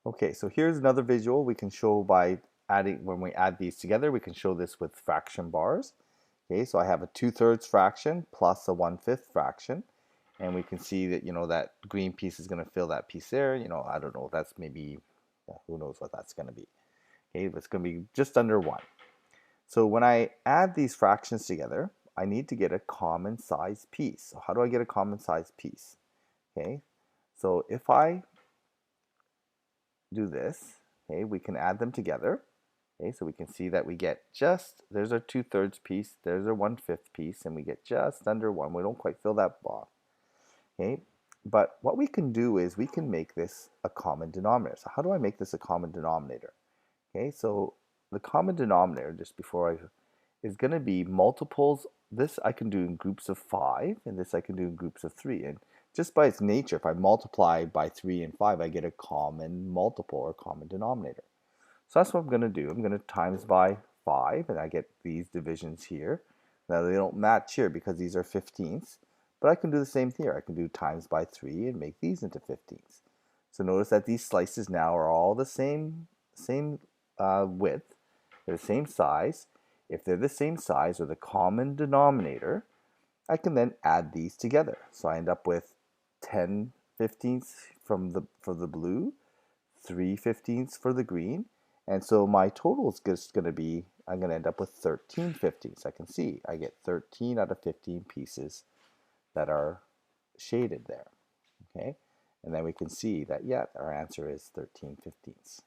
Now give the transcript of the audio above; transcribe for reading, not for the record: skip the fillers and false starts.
Okay, so here's another visual we can show by adding, when we add these together, we can show this with fraction bars. Okay, so I have a 2/3 fraction plus a 1/5 fraction. And we can see that, that green piece is going to fill that piece there. I don't know, that's maybe, who knows what that's going to be. Okay, it's going to be just under 1. So when I add these fractions together, I need to get a common size piece. So how do I get a common size piece? Okay, so if I do this, okay, we can add them together. Okay, so we can see that we get there's our 2/3 piece, there's our 1/5 piece, and we get just under 1. We don't quite fill that box. Okay, but what we can do is we can make this a common denominator. So how do I make this a common denominator? Okay, so the common denominator, just before is going to be multiples. This I can do in groups of 5, and this I can do in groups of 3. And just by its nature, if I multiply by 3 and 5, I get a common multiple or common denominator. So that's what I'm going to do. I'm going to times by 5, and I get these divisions here. Now they don't match here because these are 15ths, but I can do the same here. I can do times by 3 and make these into 15ths. So notice that these slices now are all the same width, they're the same size. If they're the same size or the common denominator, I can then add these together. So I end up with 10 15ths for the blue, 3 15ths for the green, and so my total is just going to be, I'm going to end up with 13 15ths. I can see I get 13 out of 15 pieces that are shaded there. Okay, and then we can see that, yeah, our answer is 13 15ths.